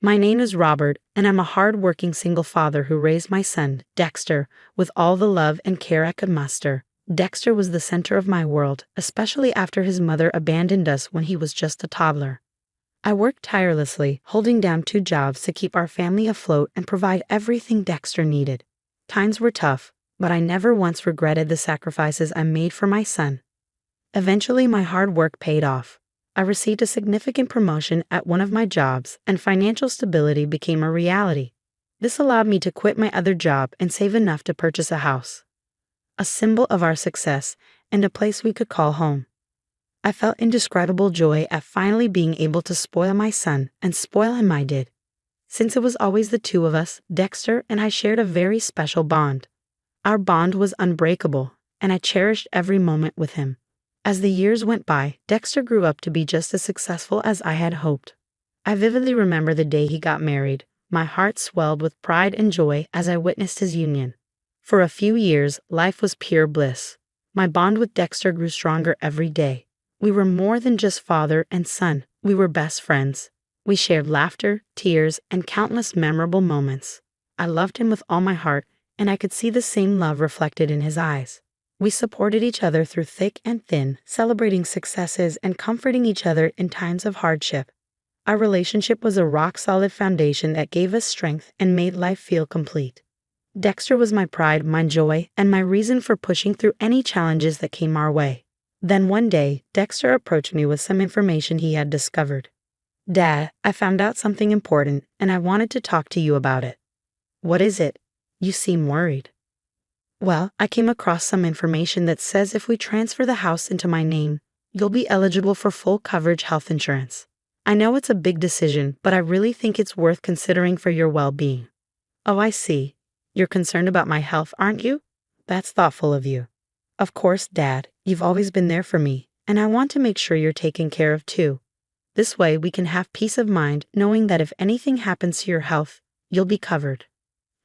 My name is Robert, and I'm a hard-working single father who raised my son, Dexter, with all the love and care I could muster. Dexter was the center of my world, especially after his mother abandoned us when he was just a toddler. I worked tirelessly, holding down 2 jobs to keep our family afloat and provide everything Dexter needed. Times were tough, but I never once regretted the sacrifices I made for my son. Eventually, my hard work paid off. I received a significant promotion at one of my jobs, and financial stability became a reality. This allowed me to quit my other job and save enough to purchase a house, a symbol of our success and a place we could call home. I felt indescribable joy at finally being able to spoil my son, and spoil him I did. Since it was always the two of us, Dexter and I shared a very special bond. Our bond was unbreakable, and I cherished every moment with him. As the years went by, Dexter grew up to be just as successful as I had hoped. I vividly remember the day he got married. My heart swelled with pride and joy as I witnessed his union. For a few years, life was pure bliss. My bond with Dexter grew stronger every day. We were more than just father and son, we were best friends. We shared laughter, tears, and countless memorable moments. I loved him with all my heart, and I could see the same love reflected in his eyes. We supported each other through thick and thin, celebrating successes and comforting each other in times of hardship. Our relationship was a rock-solid foundation that gave us strength and made life feel complete. Dexter was my pride, my joy, and my reason for pushing through any challenges that came our way. Then one day, Dexter approached me with some information he had discovered. "Dad, I found out something important, and I wanted to talk to you about it." "What is it? You seem worried." "Well, I came across some information that says if we transfer the house into my name, you'll be eligible for full coverage health insurance. I know it's a big decision, but I really think it's worth considering for your well-being." "Oh, I see. You're concerned about my health, aren't you? That's thoughtful of you." "Of course, Dad. You've always been there for me, and I want to make sure you're taken care of too. This way we can have peace of mind knowing that if anything happens to your health, you'll be covered."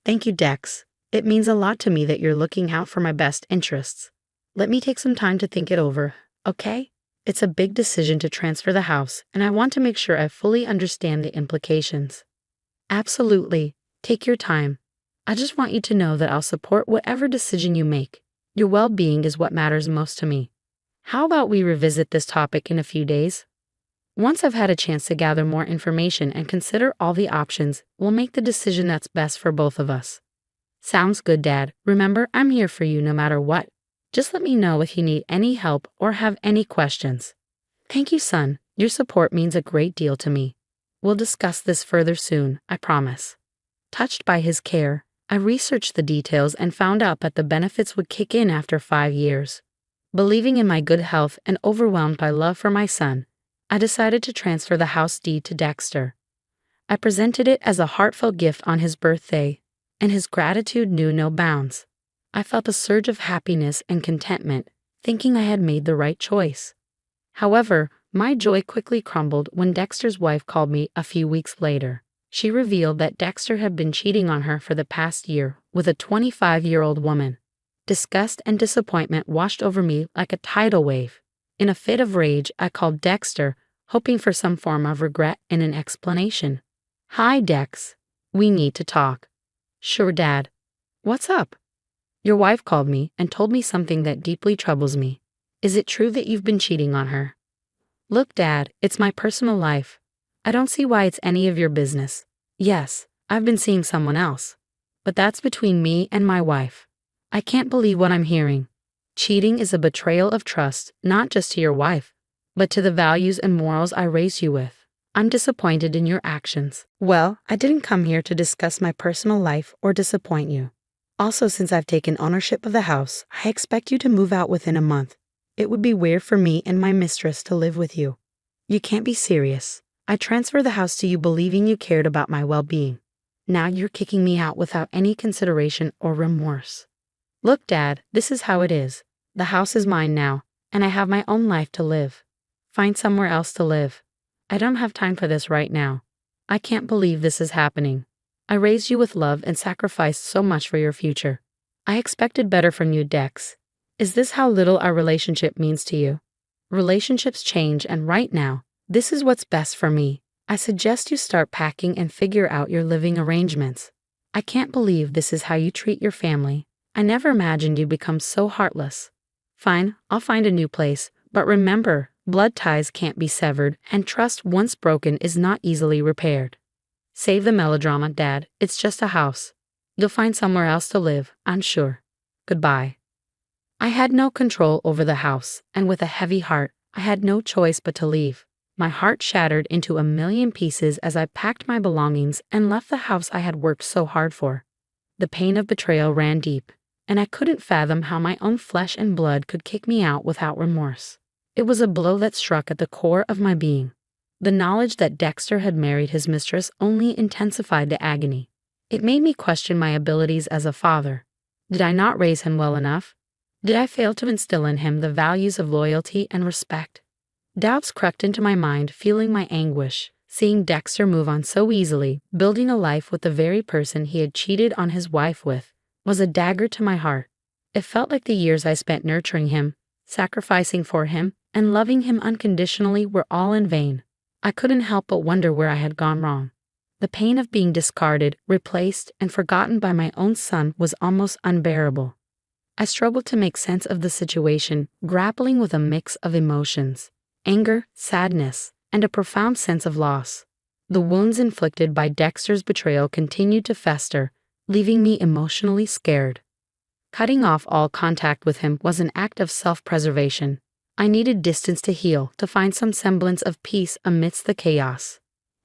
"Thank you, Dex. It means a lot to me that you're looking out for my best interests. Let me take some time to think it over, okay? It's a big decision to transfer the house, and I want to make sure I fully understand the implications." "Absolutely. Take your time. I just want you to know that I'll support whatever decision you make. Your well-being is what matters most to me. How about we revisit this topic in a few days? Once I've had a chance to gather more information and consider all the options, we'll make the decision that's best for both of us." "Sounds good, Dad. Remember, I'm here for you no matter what. Just let me know if you need any help or have any questions." "Thank you, son. Your support means a great deal to me. We'll discuss this further soon, I promise." Touched by his care, I researched the details and found out that the benefits would kick in after 5 years. Believing in my good health and overwhelmed by love for my son, I decided to transfer the house deed to Dexter. I presented it as a heartfelt gift on his birthday, and his gratitude knew no bounds. I felt a surge of happiness and contentment, thinking I had made the right choice. However, my joy quickly crumbled when Dexter's wife called me a few weeks later. She revealed that Dexter had been cheating on her for the past year with a 25-year-old woman. Disgust and disappointment washed over me like a tidal wave. In a fit of rage, I called Dexter, hoping for some form of regret and an explanation. "Hi, Dex. We need to talk." "Sure, Dad. What's up?" "Your wife called me and told me something that deeply troubles me. Is it true that you've been cheating on her?" "Look, Dad, it's my personal life. I don't see why it's any of your business. Yes, I've been seeing someone else, but that's between me and my wife. I can't believe what I'm hearing. Cheating is a betrayal of trust, not just to your wife, but to the values and morals I raised you with. I'm disappointed in your actions." "Well, I didn't come here to discuss my personal life or disappoint you. Also, since I've taken ownership of the house, I expect you to move out within a month. It would be weird for me and my mistress to live with you. You can't be serious. I transferred the house to you believing you cared about my well-being. Now you're kicking me out without any consideration or remorse." "Look, Dad, this is how it is. The house is mine now, and I have my own life to live. Find somewhere else to live. I don't have time for this right now. I can't believe this is happening. I raised you with love and sacrificed so much for your future. I expected better from you, Dex. Is this how little our relationship means to you?" "Relationships change, and right now, this is what's best for me. I suggest you start packing and figure out your living arrangements. I can't believe this is how you treat your family. I never imagined you'd become so heartless. Fine, I'll find a new place, but remember, blood ties can't be severed, and trust once broken is not easily repaired. Save the melodrama, Dad. It's just a house. You'll find somewhere else to live, I'm sure. Goodbye. I had no control over the house, and with a heavy heart, I had no choice but to leave. My heart shattered into a million pieces as I packed my belongings and left the house I had worked so hard for. The pain of betrayal ran deep, and I couldn't fathom how my own flesh and blood could kick me out without remorse. It was a blow that struck at the core of my being. The knowledge that Dexter had married his mistress only intensified the agony. It made me question my abilities as a father. Did I not raise him well enough? Did I fail to instill in him the values of loyalty and respect? Doubts crept into my mind, fueling my anguish. Seeing Dexter move on so easily, building a life with the very person he had cheated on his wife with, was a dagger to my heart. It felt like the years I spent nurturing him, sacrificing for him, and loving him unconditionally were all in vain. I couldn't help but wonder where I had gone wrong. The pain of being discarded, replaced, and forgotten by my own son was almost unbearable. I struggled to make sense of the situation, grappling with a mix of emotions: anger, sadness, and a profound sense of loss. The wounds inflicted by Dexter's betrayal continued to fester, leaving me emotionally scared. Cutting off all contact with him was an act of self-preservation. I needed distance to heal, to find some semblance of peace amidst the chaos.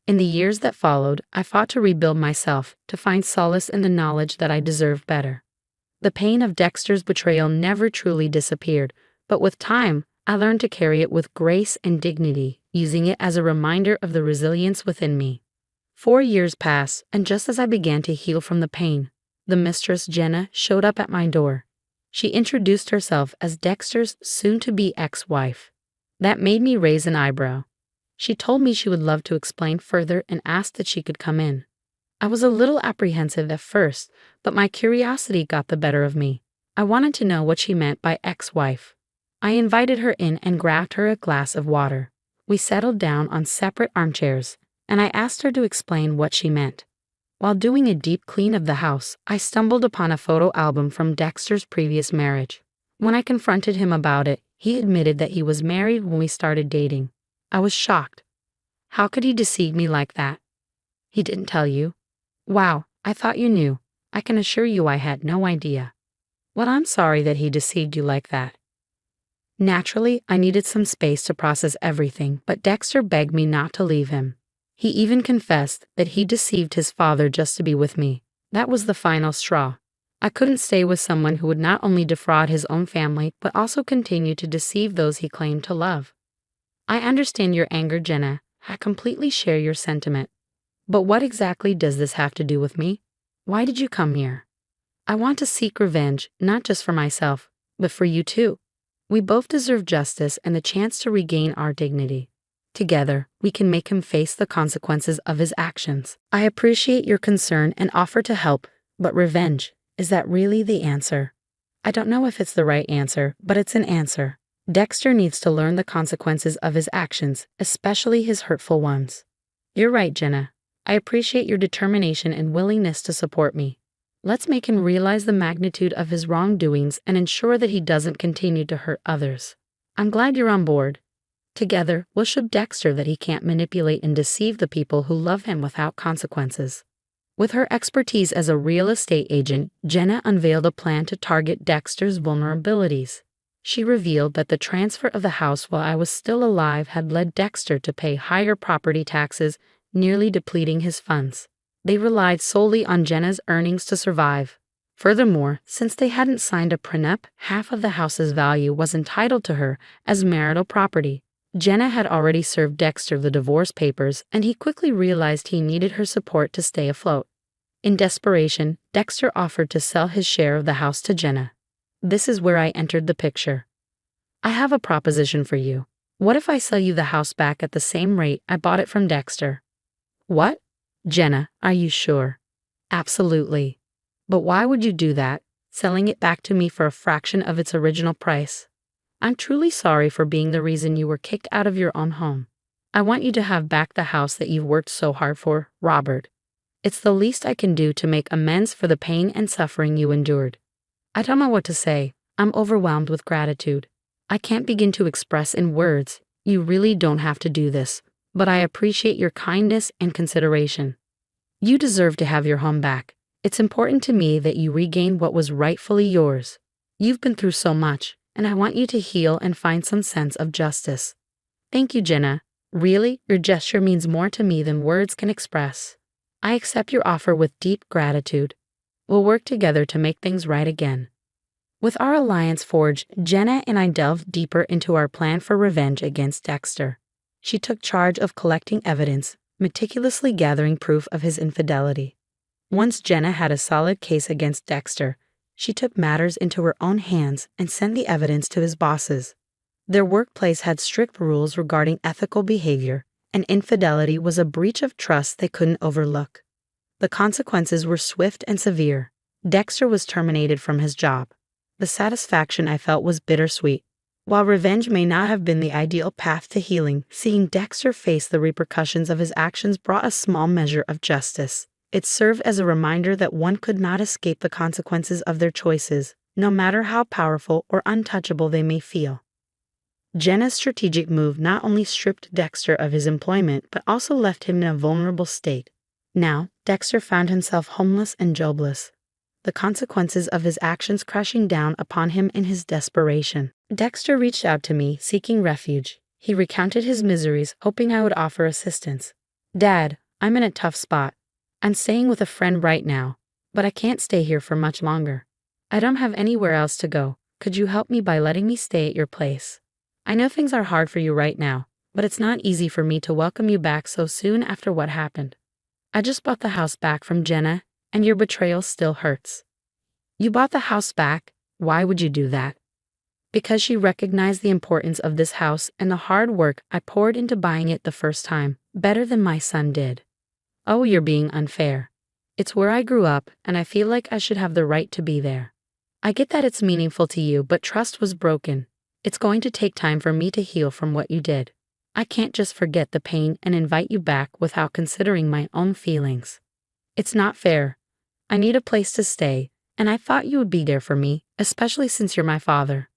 In the years that followed, I fought to rebuild myself, to find solace in the knowledge that I deserved better. The pain of Dexter's betrayal never truly disappeared, but with time, I learned to carry it with grace and dignity, using it as a reminder of the resilience within me. 4 years passed, and just as I began to heal from the pain, the mistress, Jenna, showed up at my door. She introduced herself as Dexter's soon-to-be ex-wife. That made me raise an eyebrow. She told me she would love to explain further and asked that she could come in. I was a little apprehensive at first, but my curiosity got the better of me. I wanted to know what she meant by ex-wife. I invited her in and grabbed her a glass of water. We settled down on separate armchairs, and I asked her to explain what she meant. While doing a deep clean of the house, I stumbled upon a photo album from Dexter's previous marriage. When I confronted him about it, he admitted that he was married when we started dating. I was shocked. How could he deceive me like that? He didn't tell you? Wow, I thought you knew. I can assure you I had no idea. Well, I'm sorry that he deceived you like that. Naturally, I needed some space to process everything, but Dexter begged me not to leave him. He even confessed that he deceived his father just to be with me. That was the final straw. I couldn't stay with someone who would not only defraud his own family, but also continue to deceive those he claimed to love. I understand your anger, Jenna. I completely share your sentiment. But what exactly does this have to do with me? Why did you come here? I want to seek revenge, not just for myself, but for you too. We both deserve justice and the chance to regain our dignity. Together, we can make him face the consequences of his actions. I appreciate your concern and offer to help, but revenge, is that really the answer? I don't know if it's the right answer, but it's an answer. Dexter needs to learn the consequences of his actions, especially his hurtful ones. You're right, Jenna. I appreciate your determination and willingness to support me. Let's make him realize the magnitude of his wrongdoings and ensure that he doesn't continue to hurt others. I'm glad you're on board. Together, we'll show Dexter that he can't manipulate and deceive the people who love him without consequences. With her expertise as a real estate agent, Jenna unveiled a plan to target Dexter's vulnerabilities. She revealed that the transfer of the house while I was still alive had led Dexter to pay higher property taxes, nearly depleting his funds. They relied solely on Jenna's earnings to survive. Furthermore, since they hadn't signed a prenup, half of the house's value was entitled to her as marital property. Jenna had already served Dexter the divorce papers, and he quickly realized he needed her support to stay afloat. In desperation, Dexter offered to sell his share of the house to Jenna. This is where I entered the picture. I have a proposition for you. What if I sell you the house back at the same rate I bought it from Dexter? What? Jenna, are you sure? Absolutely. But why would you do that, selling it back to me for a fraction of its original price? I'm truly sorry for being the reason you were kicked out of your own home. I want you to have back the house that you've worked so hard for, Robert. It's the least I can do to make amends for the pain and suffering you endured. I don't know what to say. I'm overwhelmed with gratitude. I can't begin to express in words. You really don't have to do this, but I appreciate your kindness and consideration. You deserve to have your home back. It's important to me that you regain what was rightfully yours. You've been through so much, and I want you to heal and find some sense of justice. Thank you, Jenna. Really, your gesture means more to me than words can express. I accept your offer with deep gratitude. We'll work together to make things right again. With our alliance forged, Jenna and I delved deeper into our plan for revenge against Dexter. She took charge of collecting evidence, meticulously gathering proof of his infidelity. Once Jenna had a solid case against Dexter, she took matters into her own hands and sent the evidence to his bosses. Their workplace had strict rules regarding ethical behavior, and infidelity was a breach of trust they couldn't overlook. The consequences were swift and severe. Dexter was terminated from his job. The satisfaction I felt was bittersweet. While revenge may not have been the ideal path to healing, seeing Dexter face the repercussions of his actions brought a small measure of justice. It served as a reminder that one could not escape the consequences of their choices, no matter how powerful or untouchable they may feel. Jenna's strategic move not only stripped Dexter of his employment but also left him in a vulnerable state. Now, Dexter found himself homeless and jobless, the consequences of his actions crashing down upon him in his desperation. Dexter reached out to me, seeking refuge. He recounted his miseries, hoping I would offer assistance. "Dad, I'm in a tough spot. I'm staying with a friend right now, but I can't stay here for much longer. I don't have anywhere else to go. Could you help me by letting me stay at your place? I know things are hard for you right now, but it's not easy for me to welcome you back so soon after what happened. I just bought the house back from Jenna, and your betrayal still hurts." "You bought the house back? Why would you do that?" "Because she recognized the importance of this house and the hard work I poured into buying it the first time, better than my son did." "Oh, you're being unfair. It's where I grew up, and I feel like I should have the right to be there. I get that it's meaningful to you, but trust was broken. It's going to take time for me to heal from what you did. I can't just forget the pain and invite you back without considering my own feelings. It's not fair. I need a place to stay, and I thought you would be there for me, especially since you're my father.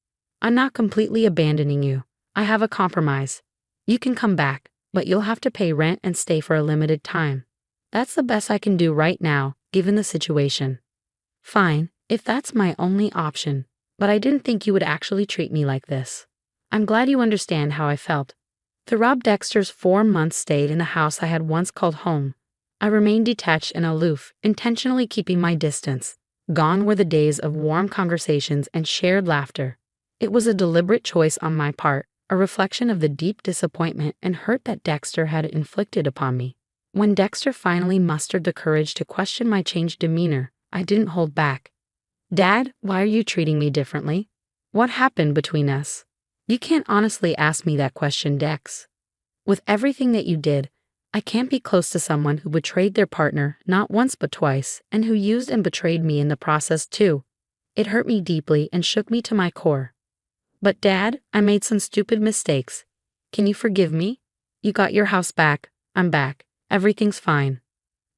I'm not completely abandoning you. I have a compromise. You can come back, but you'll have to pay rent and stay for a limited time. That's the best I can do right now, given the situation." "Fine, if that's my only option, but I didn't think you would actually treat me like this. I'm glad you understand how I felt." Throughout Dexter's 4 months stayed in the house I had once called home, I remained detached and aloof, intentionally keeping my distance. Gone were the days of warm conversations and shared laughter. It was a deliberate choice on my part, a reflection of the deep disappointment and hurt that Dexter had inflicted upon me. When Dexter finally mustered the courage to question my changed demeanor, I didn't hold back. "Dad, why are you treating me differently? What happened between us?" "You can't honestly ask me that question, Dex. With everything that you did, I can't be close to someone who betrayed their partner not once but twice, and who used and betrayed me in the process too. It hurt me deeply and shook me to my core. But Dad, I made some stupid mistakes. Can you forgive me? You got your house back. I'm back. Everything's fine."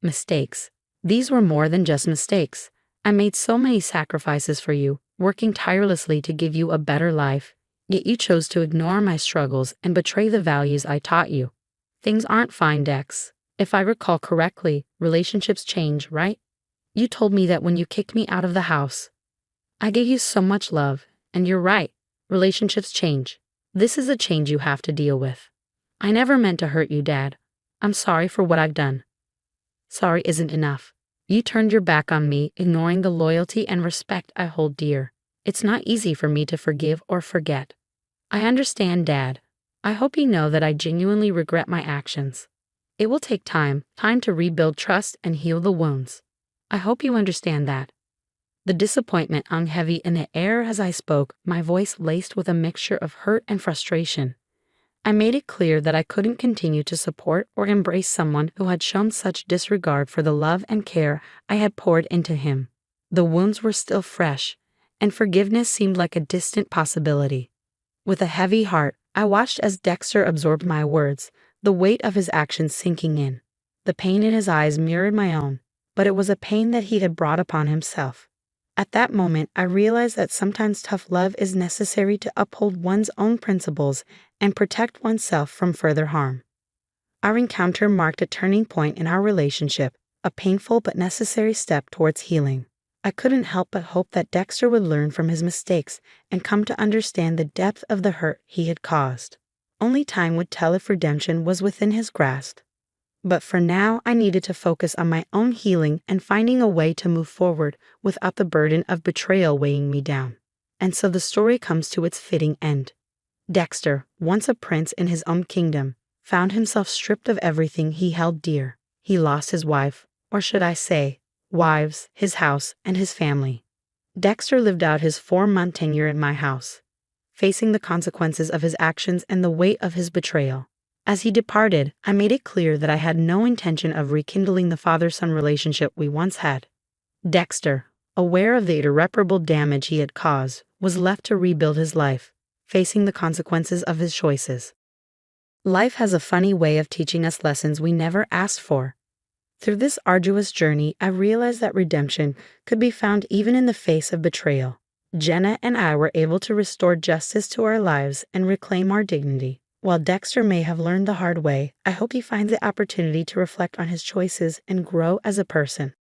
Mistakes. These were more than just mistakes. I made so many sacrifices for you, working tirelessly to give you a better life, yet you chose to ignore my struggles and betray the values I taught you. Things aren't fine, Dex. If I recall correctly, relationships change, right? You told me that when you kicked me out of the house. I gave you so much love, and you're right. Relationships change. This is a change you have to deal with. I never meant to hurt you, Dad. I'm sorry for what I've done. Sorry isn't enough. You turned your back on me, ignoring the loyalty and respect I hold dear. It's not easy for me to forgive or forget. I understand, Dad. I hope you know that I genuinely regret my actions. It will take time to rebuild trust and heal the wounds. I hope you understand that. The disappointment hung heavy in the air as I spoke, my voice laced with a mixture of hurt and frustration. I made it clear that I couldn't continue to support or embrace someone who had shown such disregard for the love and care I had poured into him. The wounds were still fresh, and forgiveness seemed like a distant possibility. With a heavy heart, I watched as Dexter absorbed my words, the weight of his actions sinking in. The pain in his eyes mirrored my own, but it was a pain that he had brought upon himself. At that moment, I realized that sometimes tough love is necessary to uphold one's own principles and protect oneself from further harm. Our encounter marked a turning point in our relationship, a painful but necessary step towards healing. I couldn't help but hope that Dexter would learn from his mistakes and come to understand the depth of the hurt he had caused. Only time would tell if redemption was within his grasp. But for now, I needed to focus on my own healing and finding a way to move forward without the burden of betrayal weighing me down. And so the story comes to its fitting end. Dexter, once a prince in his own kingdom, found himself stripped of everything he held dear. He lost his wife, or should I say, wives, his house, and his family. Dexter lived out his 4-month tenure in my house, facing the consequences of his actions and the weight of his betrayal. As he departed, I made it clear that I had no intention of rekindling the father-son relationship we once had. Dexter, aware of the irreparable damage he had caused, was left to rebuild his life, facing the consequences of his choices. Life has a funny way of teaching us lessons we never asked for. Through this arduous journey, I realized that redemption could be found even in the face of betrayal. Jenna and I were able to restore justice to our lives and reclaim our dignity. While Dexter may have learned the hard way, I hope he finds the opportunity to reflect on his choices and grow as a person.